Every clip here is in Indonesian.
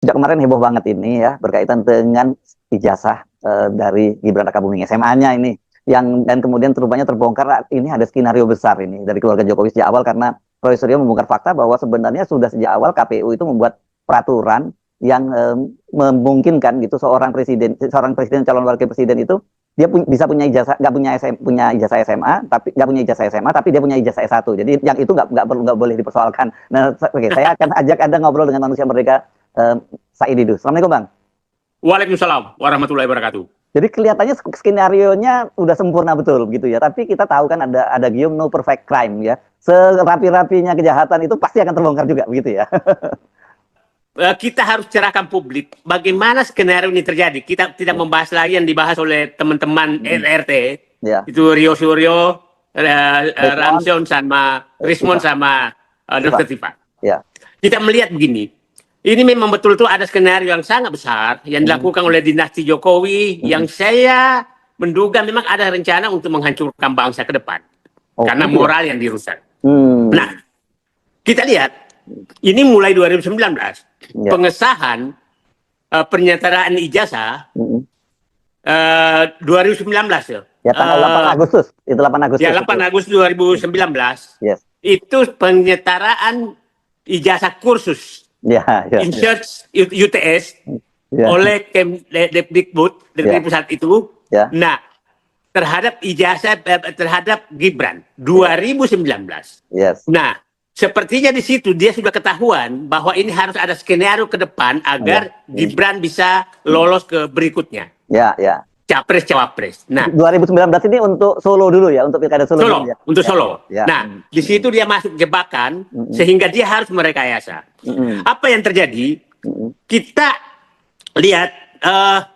Sejak kemarin heboh banget ini ya berkaitan dengan ijazah dari Gibran Rakabuming SMA-nya ini yang dan kemudian rupanya terbongkar ini ada skenario besar ini dari keluarga Jokowi sejak awal karena Roy Suryo membongkar fakta bahwa sebenarnya sudah sejak awal KPU itu membuat peraturan yang memungkinkan gitu seorang presiden calon wakil presiden itu dia bisa punya ijazah nggak punya punya ijazah SMA tapi nggak punya ijazah SMA tapi dia punya ijazah S1 jadi yang itu nggak boleh dipersoalkan. Nah, oke, saya akan ajak Anda ngobrol dengan manusia mereka. Said Didu. Assalamualaikum Bang. Waalaikumsalam warahmatullahi wabarakatuh. Jadi kelihatannya skenario-nya udah sempurna betul gitu ya. Tapi kita tahu kan ada gium no perfect crime ya. Serapi-rapinya kejahatan itu pasti akan terbongkar juga begitu ya. Kita harus cerahkan publik bagaimana skenario ini terjadi. Kita tidak membahas lagi yang dibahas oleh teman-teman RT. Ya. Itu Rio Suryo, Ramson sama Rismon sama Dr. Tifa. Ya. Kita melihat begini. Ini memang betul-betul ada skenario yang sangat besar yang dilakukan oleh dinasti Jokowi yang saya menduga memang ada rencana untuk menghancurkan bangsa ke depan. Karena moral yang dirusak. Nah, kita lihat ini mulai 2019 pengesahan pernyataan ijazah 2019 ya. Ya tanggal 8 Agustus. Itu 8 Agustus. Ya 8 Agustus 2019. Yes. Itu penyetaraan ijazah kursus. Insert UTS oleh Kemdikbud dari pusat itu. Nah, terhadap ijazah terhadap Gibran 2019. Yes. Nah, sepertinya di situ dia sudah ketahuan bahwa ini harus ada skenario ke depan agar Gibran bisa lolos ke berikutnya. Ya. Capres-cawapres. Nah, 2019 ini untuk Solo dulu ya, untuk Pilkada Solo. Dulu, ya? Untuk Solo. Ya. Nah, di situ dia masuk jebakan sehingga dia harus merekayasa. Apa yang terjadi? Kita lihat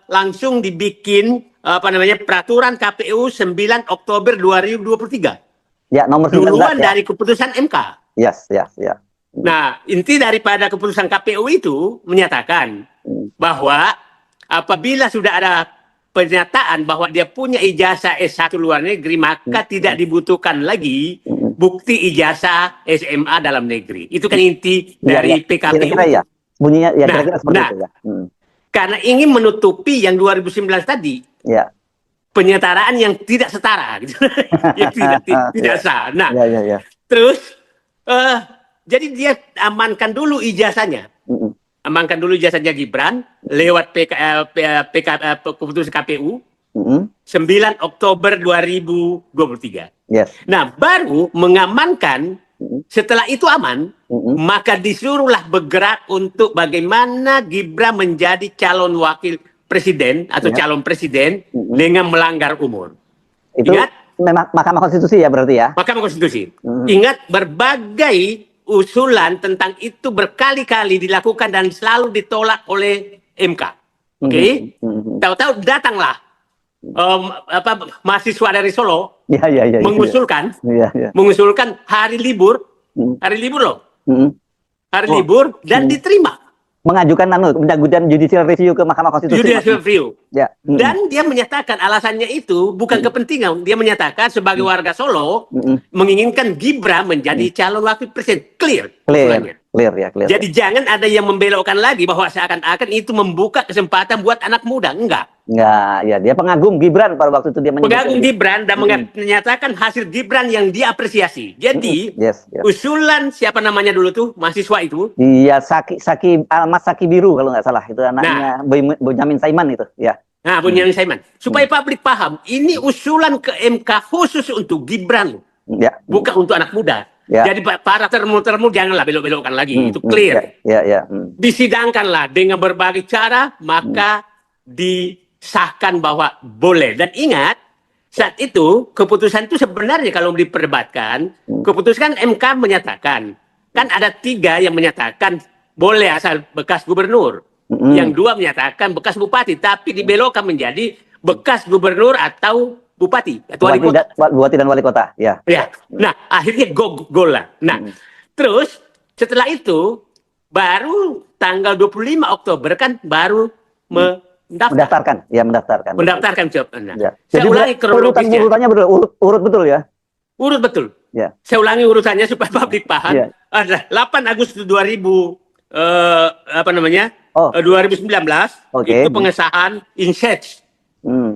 langsung dibikin peraturan KPU 9 Oktober 2023. Ya, nomor 19. Duluan dari keputusan MK. Yes. Nah, inti daripada keputusan KPU itu menyatakan bahwa apabila sudah ada pernyataan bahwa dia punya ijazah S1 luar negeri, maka tidak dibutuhkan lagi bukti ijazah SMA dalam negeri. Itu kan inti dari PKPU. Kira-kira ya. Bunyinya ya kira-kira seperti itu ya. Karena ingin menutupi yang 2019 tadi. Ya. Penyetaraan yang tidak setara gitu. Yang tidak sah. Nah, terus jadi dia amankan dulu ijazahnya. Amankan dulu ijazahnya Gibran lewat keputusan KPU 9 Oktober 2023. Yes. Nah, baru mengamankan setelah itu aman, maka disuruhlah bergerak untuk bagaimana Gibran menjadi calon wakil presiden atau calon presiden dengan melanggar umur. Itu ingat? Mahkamah Konstitusi ya berarti ya? Mahkamah Konstitusi. Ingat berbagai usulan tentang itu berkali-kali dilakukan dan selalu ditolak oleh MK. Oke? Tahu-tahu datanglah mahasiswa dari Solo mengusulkan mengusulkan hari libur loh. Hari libur dan diterima. Mengajukan judicial review ke Mahkamah Konstitusi. Judicial review. Ya. Dan dia menyatakan alasannya itu bukan kepentingan. Dia menyatakan sebagai warga Solo menginginkan Gibran menjadi calon wakil presiden. Clear ya. Jadi jangan ada yang membelokkan lagi bahwa seakan-akan itu membuka kesempatan buat anak muda. Enggak, ya dia pengagum Gibran pada waktu itu dia pengagum Gibran dan menyatakan hasil Gibran yang dia apresiasi. Jadi usulan siapa namanya dulu tuh mahasiswa itu? Iya, Mas Saki Biru kalau nggak salah itu anaknya Bonyamin Saiman itu ya. Nah, Bonyamin Saiman. Supaya publik paham, ini usulan ke MK khusus untuk Gibran, bukan untuk anak muda. Jadi para termul janganlah belok-belokkan lagi, itu clear. Disidangkanlah dengan berbagai cara, maka disahkan bahwa boleh. Dan ingat, saat itu keputusan itu sebenarnya kalau diperdebatkan, keputusan MK menyatakan, kan ada 3 yang menyatakan boleh asal bekas gubernur, yang 2 menyatakan bekas bupati, tapi dibelokkan menjadi bekas gubernur atau bupati atau wali kota. Bupati dan wali kota, ya. Nah, akhirnya gol lah. Nah, terus setelah itu baru tanggal 25 Oktober kan baru mendaftarkan. Mendaftarkan jawabannya. Saya ulangi kronologisnya. Urutannya urut betul ya? Urut betul. Saya ulangi urutannya supaya publik paham. Ada 8 Agustus 2019 apa namanya? Oh. 2019 Oke. itu pengesahan INSEAD.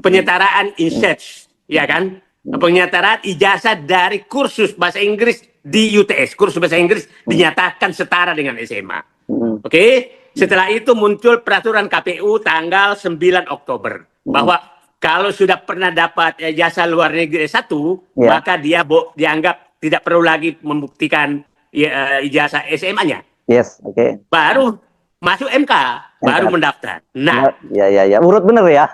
Penyetaraan INSEAD, ya kan? Penyetaraan ijazah dari kursus bahasa Inggris di UTS, kursus bahasa Inggris dinyatakan setara dengan SMA. Oke? Setelah itu muncul peraturan KPU tanggal 9 Oktober bahwa kalau sudah pernah dapat ijazah luar negeri S1, maka dia dianggap tidak perlu lagi membuktikan ijazah SMA-nya. Yes, oke. Baru masuk MK, baru mendaftar. Nah, ya, urut bener ya.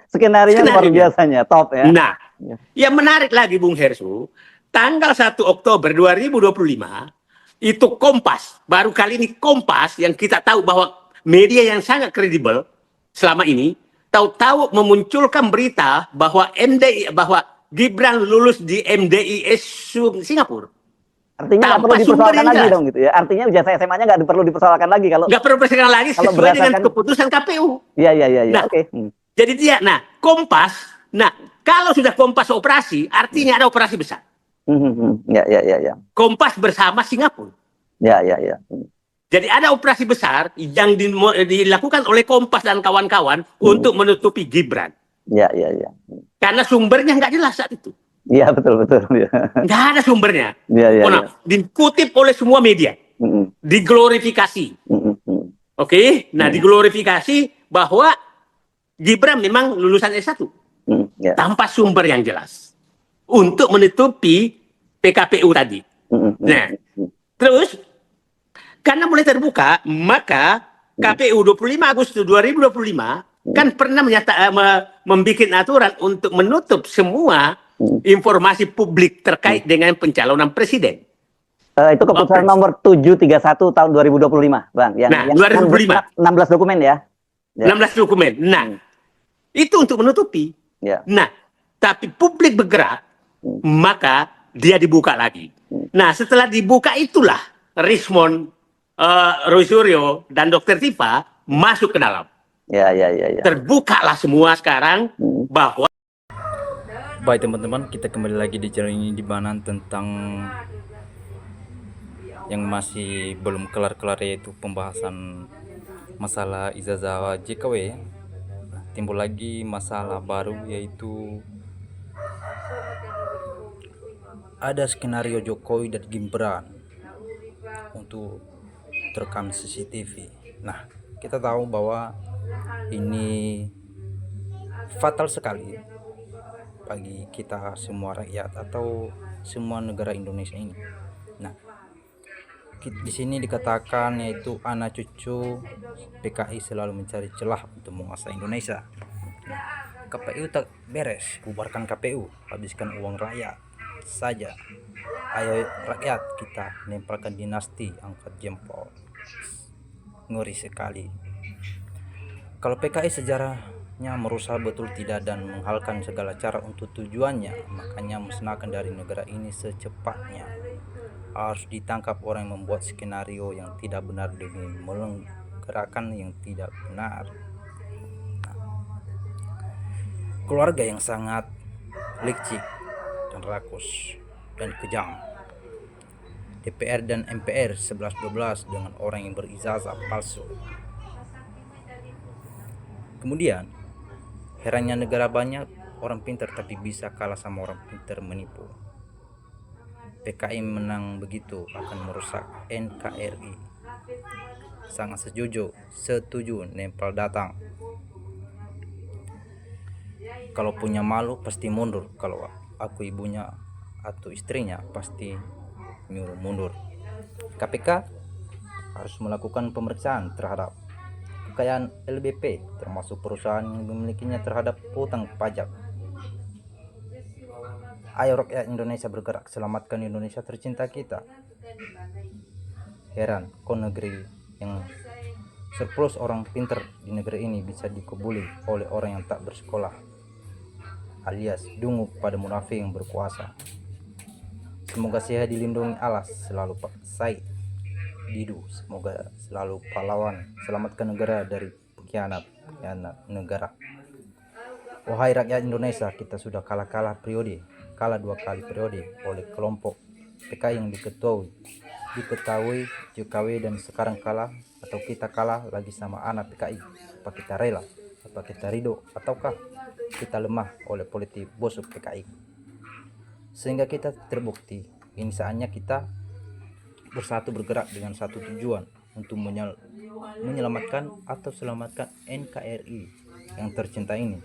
Skenario luar biasanya, top ya. Nah, yang menarik lagi Bung Hersu, tanggal 1 Oktober 2025 itu Kompas, baru kali ini Kompas yang kita tahu bahwa media yang sangat kredibel selama ini, tahu-tahu memunculkan berita bahwa Gibran lulus di MDIS Singapura. Artinya nggak perlu dipersoalkan lagi dong gitu ya. Artinya ijazah SMA-nya nggak perlu dipersoalkan lagi kalau nggak perlu dipersoalkan lagi sesuai dengan keputusan KPU. Iya. Nah, oke. Jadi Kompas. Nah, kalau sudah Kompas operasi, artinya ada operasi besar. Ya. Kompas bersama Singapura. Ya. Jadi ada operasi besar yang dilakukan oleh Kompas dan kawan-kawan untuk menutupi Gibran. Ya. Karena sumbernya nggak jelas saat itu. Iya, betul. Ya. Nggak ada sumbernya. Ya. Dikutip oleh semua media. Diglorifikasi. Oke? Nah, diglorifikasi bahwa Gibran memang lulusan S1. Tanpa sumber yang jelas. Untuk menutupi PKPU tadi. Nah, terus, karena mulai terbuka, maka KPU 25 Agustus 2025 kan pernah membuat aturan untuk menutup semua informasi publik terkait dengan pencalonan presiden. Itu keputusan nomor 731 tahun 2025, Bang. Yang 2005. 16 dokumen ya. 16 dokumen. Nah, itu untuk menutupi. Nah, tapi publik bergerak, maka dia dibuka lagi. Nah, setelah dibuka itulah Rismond, Roy Suryo, dan Dr. Tifa masuk ke dalam. Ya. Terbukalah semua sekarang bahwa. Baik teman-teman, kita kembali lagi di channel ini di mana tentang yang masih belum kelar-kelar, yaitu pembahasan masalah ijazah JKW. Timbul lagi masalah baru, yaitu ada skenario Jokowi dan Gibran untuk terekam CCTV. Nah, kita tahu bahwa ini fatal sekali bagi kita semua rakyat atau semua negara Indonesia ini. Nah, di sini dikatakan yaitu anak cucu PKI selalu mencari celah untuk menguasai Indonesia. KPU tak beres, bubarkan KPU, habiskan uang rakyat saja. Ayo rakyat, kita nempelkan dinasti, angkat jempol. Ngeri sekali. Kalau PKI sejarahnya merusak betul tidak dan menghalalkan segala cara untuk tujuannya, makanya musnahkan dari negara ini secepatnya. Harus ditangkap orang yang membuat skenario yang tidak benar demi menggerakkan yang tidak benar. Keluarga yang sangat licik dan rakus dan kejam. DPR dan MPR 11-12 dengan orang yang berijazah palsu. Kemudian, herannya negara banyak orang pintar tapi bisa kalah sama orang pintar menipu. PKI menang begitu akan merusak NKRI. Sangat setuju nempel datang. Kalau punya malu pasti mundur. Kalau aku ibunya atau istrinya pasti nyuruh mundur. KPK harus melakukan pemeriksaan terhadap kekayaan LBP, termasuk perusahaan yang dimilikinya terhadap utang pajak. Ayo rakyat Indonesia bergerak, selamatkan Indonesia tercinta kita. Heran kok negeri yang surplus orang pintar di negeri ini bisa dikebuli oleh orang yang tak bersekolah, alias dungu pada munafik yang berkuasa. Semoga sehat dilindungi Allah selalu Pak Said Didu. Semoga selalu pahlawan, selamatkan negara dari pengkhianat negara. Wahai rakyat Indonesia, kita sudah kalah 2 kali periode oleh kelompok PKI yang diketuai diketahui Jokowi dan sekarang kalah atau kita kalah lagi sama anak PKI, apa kita rela, apa kita ridho, ataukah kita lemah oleh politik busuk PKI, sehingga kita terbukti ini saatnya kita bersatu bergerak dengan satu tujuan untuk menyelamatkan atau selamatkan NKRI yang tercinta ini.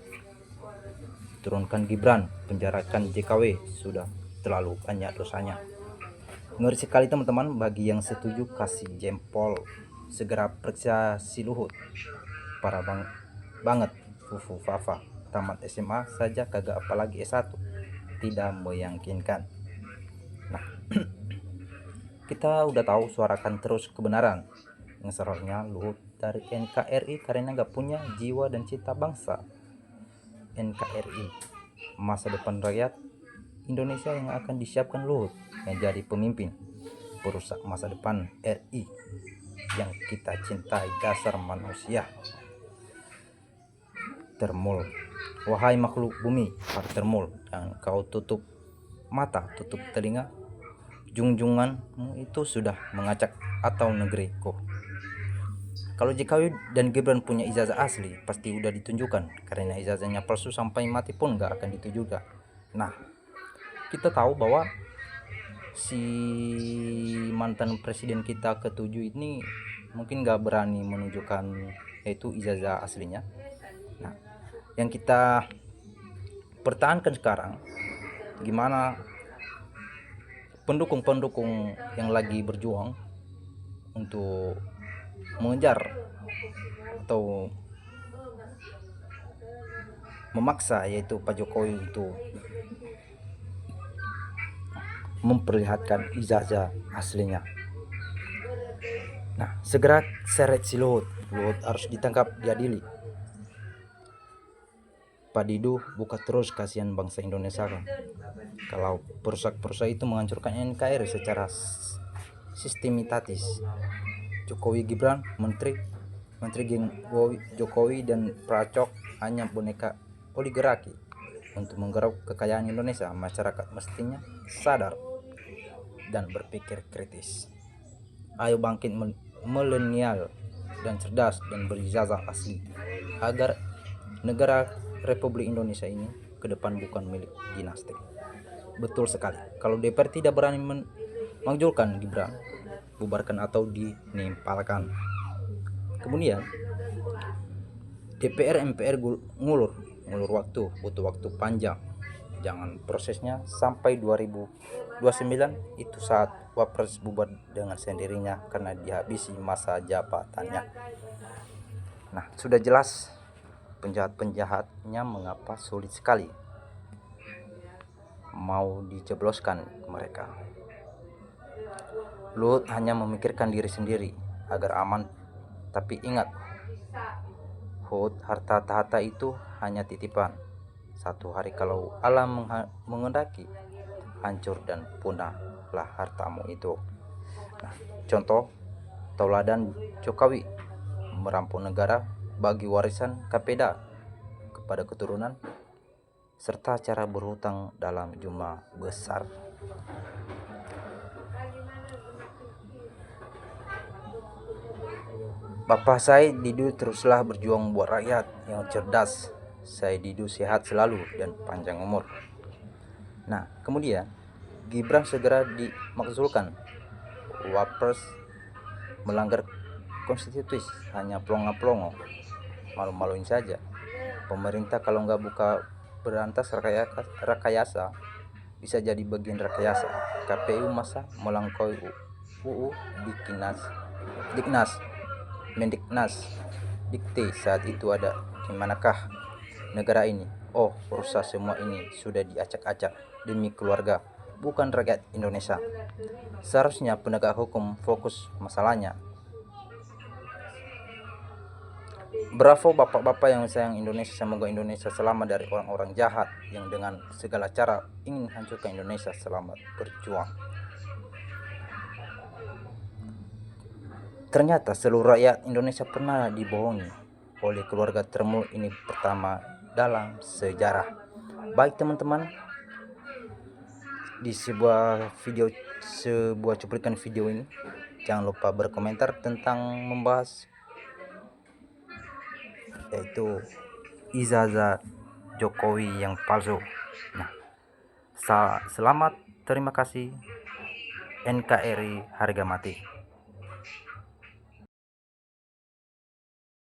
Turunkan Gibran, penjarakan JKW, sudah terlalu banyak dosanya. Ngeri sekali teman-teman. Bagi yang setuju kasih jempol, segera periksa si Luhut. Parah banget, Fufu Fafa, tamat SMA saja kagak apalagi S1, tidak meyakinkan. Nah, kita udah tahu suarakan terus kebenaran. Yang seharusnya Luhut dari NKRI karena gak punya jiwa dan cita bangsa. NKRI, masa depan rakyat Indonesia yang akan disiapkan Luhut yang jadi pemimpin, perusak masa depan RI yang kita cintai, dasar manusia termul. Wahai makhluk bumi, para termul, dan kau tutup mata, tutup telinga, junjunganmu itu sudah mengacak atau negeriku. Kalau JKW dan Gibran punya ijazah asli, pasti udah ditunjukkan, karena ijazahnya palsu sampai mati pun gak akan ditunjukkan. Nah, kita tahu bahwa si mantan presiden kita ketujuh ini mungkin gak berani menunjukkan yaitu ijazah aslinya. Nah, yang kita pertahankan sekarang, gimana pendukung-pendukung yang lagi berjuang untuk mengejar atau memaksa yaitu Pak Jokowi untuk memperlihatkan ijazah aslinya. Nah, segera seret si Luhut harus ditangkap, diadili. Pak Didu buka terus, kasihan bangsa Indonesia kan. Kalau perusak-perusak itu menghancurkan NKRI secara sistematis. Jokowi Gibran, menteri Jokowi dan Pracok hanya boneka oligarki untuk menggarap kekayaan Indonesia. Masyarakat mestinya sadar dan berpikir kritis. Ayo bangkit milenial dan cerdas dan berijazah asli, agar negara Republik Indonesia ini ke depan bukan milik dinasti. Betul sekali. Kalau DPR tidak berani mengajukan Gibran, bubarkan atau dinimpalkan. Kemudian DPR MPR ngulur waktu, butuh waktu panjang. Jangan prosesnya sampai 2029, itu saat Wapres bubar dengan sendirinya karena dihabisi masa jabatannya. Nah, sudah jelas penjahat-penjahatnya mengapa sulit sekali mau dijebloskan mereka. Luhut hanya memikirkan diri sendiri agar aman, tapi ingat, Luhut, harta tahta itu hanya titipan. Satu hari kalau Allah menghendaki, hancur dan punahlah hartamu itu. Nah, contoh tauladan Jokowi merampok negara, bagi warisan kapeda kepada keturunan, serta cara berhutang dalam jumlah besar. Bapak Said Didu teruslah berjuang buat rakyat yang cerdas. Said Didu sehat selalu dan panjang umur. Nah, kemudian Gibran segera dimakzulkan. Wapres melanggar konstitusi, hanya pelongo-pelongo, malu-maluin saja. Pemerintah kalau nggak buka berantas rakayasa, bisa jadi bagian rakayasa. KPU masa melangkaui UU Mendiknas dikte saat itu ada. Di manakah negara ini? Oh, rusak semua ini sudah diacak-acak demi keluarga, bukan rakyat Indonesia. Seharusnya penegak hukum fokus masalahnya. Bravo bapak-bapak yang sayang Indonesia, semoga Indonesia selamat dari orang-orang jahat yang dengan segala cara ingin hancurkan Indonesia. Selamat berjuang. Ternyata seluruh rakyat Indonesia pernah dibohongi oleh keluarga termul ini pertama dalam sejarah. Baik teman-teman, di sebuah video sebuah cuplikan video ini. Jangan lupa berkomentar tentang membahas yaitu ijazah Jokowi yang palsu. Nah, selamat, terima kasih. NKRI harga mati.